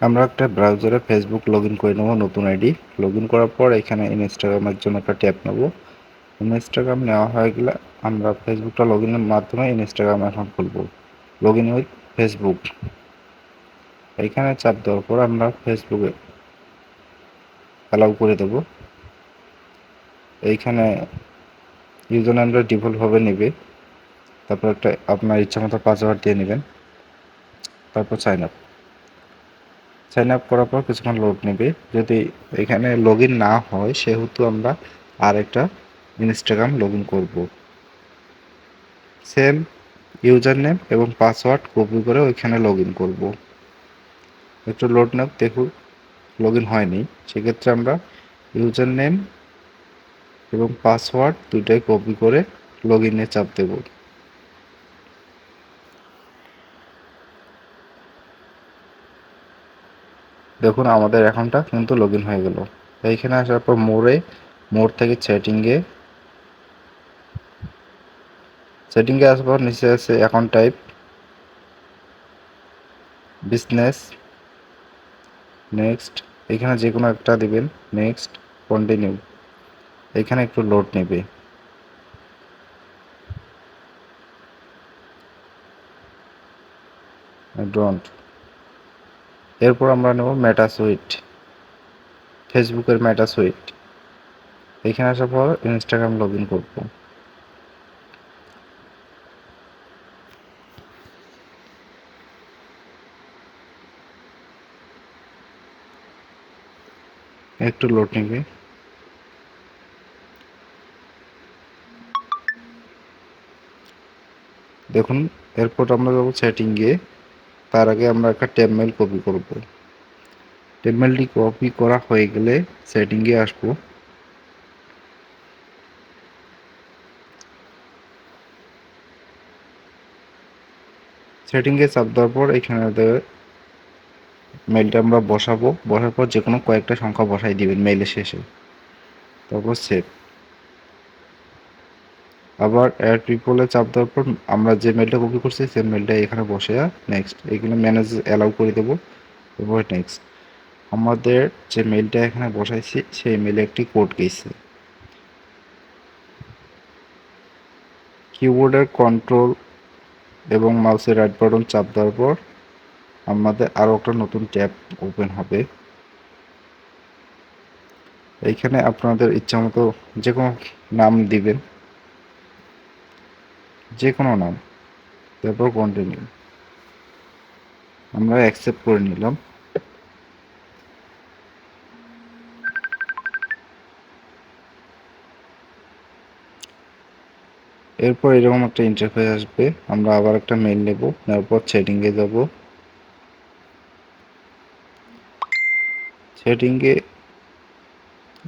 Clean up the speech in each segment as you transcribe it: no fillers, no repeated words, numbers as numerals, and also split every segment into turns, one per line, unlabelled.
আমরা একটা ব্রাউজারে ফেসবুক লগ ইন করে নেবো, নতুন আইডি। লগ ইন করার পর এখানে ইনস্টাগ্রামের জন্য একটা ট্যাব নেব। ইনস্টাগ্রাম নেওয়া হয়ে গেলে আমরা ফেসবুকটা লগ ইনের মাধ্যমে ইনস্টাগ্রাম অ্যাকাউন্ট খুলব। লগ ইন উইথ ফেসবুক এইখানে চাপ দেওয়ার পর আমরা ফেসবুকে অ্যালাউ করে দেব। এইখানে ইউজার নেমটা ডিফল্টভাবে নেবে, তারপর একটা আপনার ইচ্ছা মতো পাসওয়ার্ড দিয়ে নেবেন, তারপর সাইন আপ করার পর কিছুক্ষণ লোড নেবে। যদি এখানে লগ ইন না হয় সেহেতু আমরা আর একটা ইনস্টাগ্রাম লগ ইন করবো। সেম ইউজার নেম এবং পাসওয়ার্ড কপি করে ওইখানে লগ ইন করবো। একটু লোড নেব, দেখুন লগ ইন হয়নি। সেক্ষেত্রে আমরা ইউজার নেম এবং পাসওয়ার্ড দুইটাই কপি করে লগ ইনে চাপ দেব। দেখুন আমাদের অ্যাকাউন্টটা কিন্তু লগ ইন হয়ে গেল। এইখানে আসার পর মোর থেকে সেটিংয়ে আসার পর নিচে আছে অ্যাকাউন্ট টাইপ, বিজনেস, নেক্সট। এখানে যে কোনো একটা দিবেন, নেক্সট, কন্টিনিউ। এখানে একটু লোড নেবে। ডোন্ট। এরপর আমরা নেব মেটা সুইট, ফেসবুকের মেটা সুইট। এখানে আসার পর ইনস্টাগ্রাম লগ ইন করবো। একটু লোড নেবে। দেখুন এরপর আমরা যাবো সেটিংয়ে। তার আগে আমরা একটা ট্যাব মেইল কপি করব। ট্যাব মেইলটি কপি করা হয়ে গেলে সেটিংয়ে আসবো। সেটিংয়ে চাপ দেওয়ার পর এখানে মেইলটা আমরা বসাবো। বসার পর যে কোনো কয়েকটা সংখ্যা বসাই দিবেন মেইলের শেষে, তারপর সেভ। আবার অ্যাড পিপলে চাপ দেওয়ার পর আমরা যে মেইলটা কপি করছি সেই মেইলটা এখানে বসে নেক্সট, এগুলো ম্যানেজ অ্যালাউ করে দেবো। এরপর নেক্সট। আমাদের যে মেইলটা এখানে বসাইছি সেই মেইলে একটি কোড গেছে। কিবোর্ডের কন্ট্রোল এবং মাউসের রাইট বাটন চাপ দেওয়ার পর আমাদের আরও একটা নতুন ট্যাব ওপেন হবে। এইখানে আপনাদের ইচ্ছা মতো যে কোনো নাম দিবেন, যে কোনো নাম, তারপর কন্টিনিউ। আমরা অ্যাকসেপ্ট করে নিলাম। এরপর এরকম একটা ইন্টারফেস আসবে। আমরা আবার একটা মেইল নেব, নেওয়ার পর সেটিংয়ে যাব। সেটিংয়ে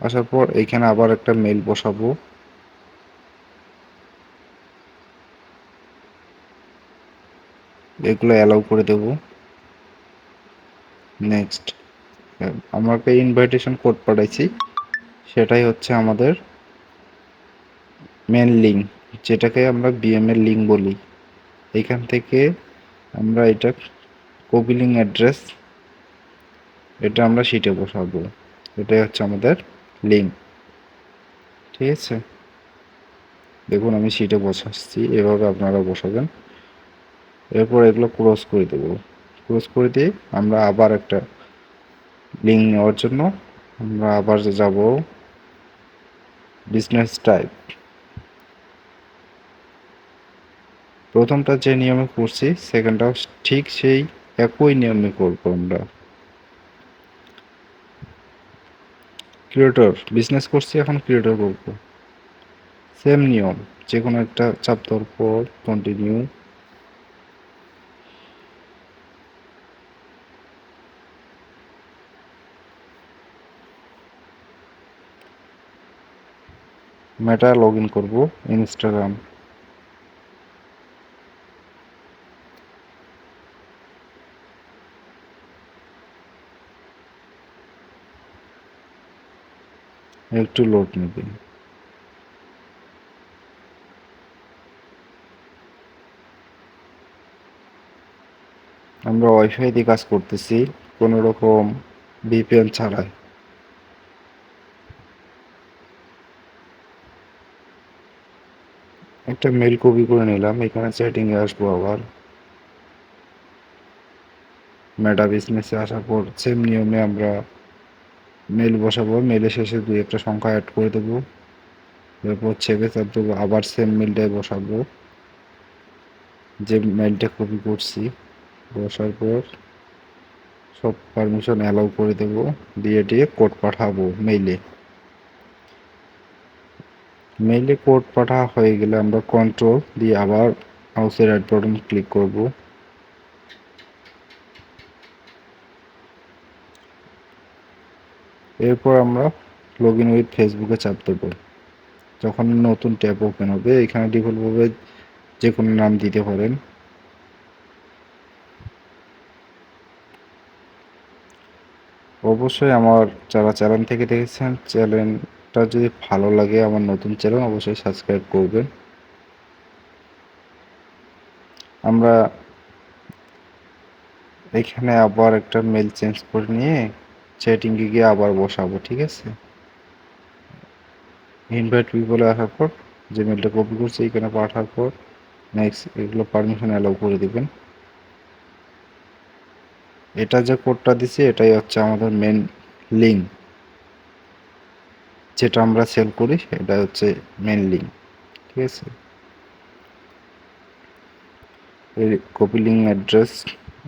আসার পর এইখানে আবার একটা মেইল বসাবো। এগুলো অ্যালাউ করে দেব। নেক্সট। আমাকে ইনভাইটেশন কোড পাঠাইছি, সেটাই হচ্ছে আমাদের মেন লিঙ্ক, যেটাকে আমরা বিএম এর লিঙ্ক বলি। এইখান থেকে আমরা এটা কপি লিঙ্ক অ্যাড্রেস, এটা আমরা শিটে বসাবো। এটাই হচ্ছে আমাদের লিঙ্ক। ঠিক আছে, দেখুন আমি শিটে বসাচ্ছি, এভাবে আপনারা বসাবেন। এরপর এগুলো ক্লোজ করে দেবো। ক্লোজ করে দিয়ে আমরা আবার একটা লিঙ্ক নেওয়ার জন্য আমরা আবার যাব বিজনেস টাইপ। প্রথমটা যে নিয়মে করছি সেকেন্ডটাও ঠিক সেই একই নিয়মে করবো আমরা। ক্রিয়েটর বিজনেস করছি, এখন ক্রিয়েটর করবো। সেম নিয়ম, যে কোনো একটা চাপ দেওয়ার পর কন্টিনিউ। মেটা লগ ইন করবো, ইনস্টাগ্রাম। একটু লোড নেবে। আমরা ওয়াইফাই দিয়ে কাজ করতেছি। কোনো রকম ভিপিএন ছাড়াই। একটা মেল কপি করে নিলাম, এখানে সেটিংয়ে আসবো, আবার মেটা বিজনেসে আসার পর সেম নিয়মে আমরা মেল বসাবো, মেলের শেষে দুই একটা সংখ্যা অ্যাড করে দেবো, এরপর ছেড়ে চাপ দেবো, আবার সেম মেলটাই বসাবো যে মেলটা কপি করছি, বসার পর সব পারমিশন অ্যালাউ করে দেবো, দিয়ে কোড পাঠাবো মেইলে। মেইলে কোড পাঠা হয়ে গেলে আমরা কন্ট্রোল দিয়ে আবার মাউসের রাইট বাটন ক্লিক করব, এরপর আমরা লগ ইন উইথ ফেসবুকে চাপ দেবো। যখন নতুন ট্যাব ওপেন হবে এখানে ডিফল্টভাবে যে কোনো নাম দিতে পারেন। অবশ্যই আমার যারা চ্যানেল থেকে দেখেছেন, চ্যানেলটা যদি ভালো লাগে, আমার নতুন চ্যানেল, অবশ্যই সাবস্ক্রাইব করবেন। আমরা এখানে আবার একটা মেল চেঞ্জ করে নিয়ে সেটিংয়ে গিয়ে আবার বসাবো, ঠিক আছে। ইনভাইট পিপলে আসার পর যে মেলটা কপি করছি এখানে পাঠার পর নেক্সট এগুলো পারমিশন অ্যালাউ করে দিবেন। এটা যে কোডটা দিছি এটাই হচ্ছে আমাদের মেন লিঙ্ক, যেটা আমরা সেল করি এটা হচ্ছে মেন লিঙ্ক, ঠিক আছে। এই কপি লিঙ্ক অ্যাড্রেস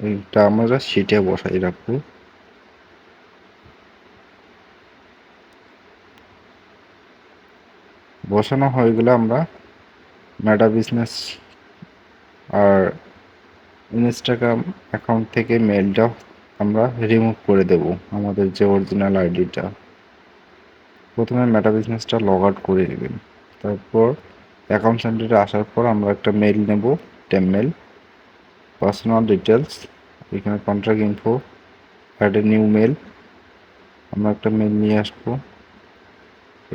এটা আমরা শিটে বসাই রাখবো। বসানো হয়ে গেলে আমরা মেটা বিজনেস আর ইনস্টাগ্রাম অ্যাকাউন্ট থেকে মেলটা আমরা রিমুভ করে দেব, আমাদের যে অরিজিনাল আইডিটা। প্রথমে মেটা বিজনেসটা লগ আউট করে নেবেন, তারপর অ্যাকাউন্ট সেন্টারে আসার পর আমরা একটা মেল নেব, টেম মেল, পার্সোনাল ডিটেলস, এখানে contract info, add a new mail, আমরা একটা মেল নিয়ে আসবো,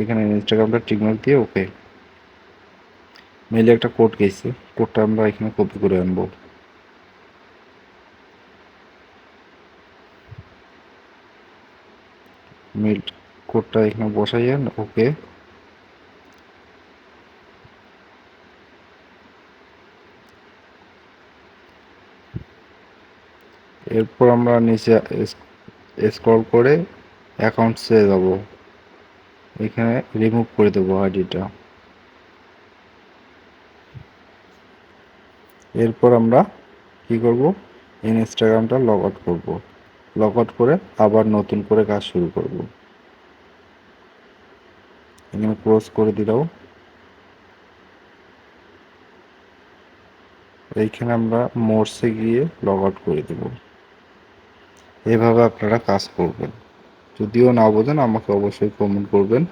এখানে ইনস্টাগ্রামটা টিকমার্ক দিয়ে ওকে। মেলে একটা কোড গেছে, কোডটা আমরা এখানে কপি করে আনবো, মেল কোডটা এখানে বসাইয়েন ওকে। এরপর আমরা নিচে স্ক্রল করে অ্যাকাউন্টসে যাব, এখানে রিমুভ করে দেবো আইডিটা। এরপর আমরা কি করব, ইনস্টাগ্রামটা লগ আউট করব, লগ আউট করে আবার নতুন করে কাজ শুরু করব। এখানে ক্লোজ করে দিলাম, এইখানে আমরা মোরসে গিয়ে লগ আউট করে দেব। এভাবে আপনারা কাজ করবেন। যদিও না বোঝেন আমাকে অবশ্যই কমেন্ট করবেন।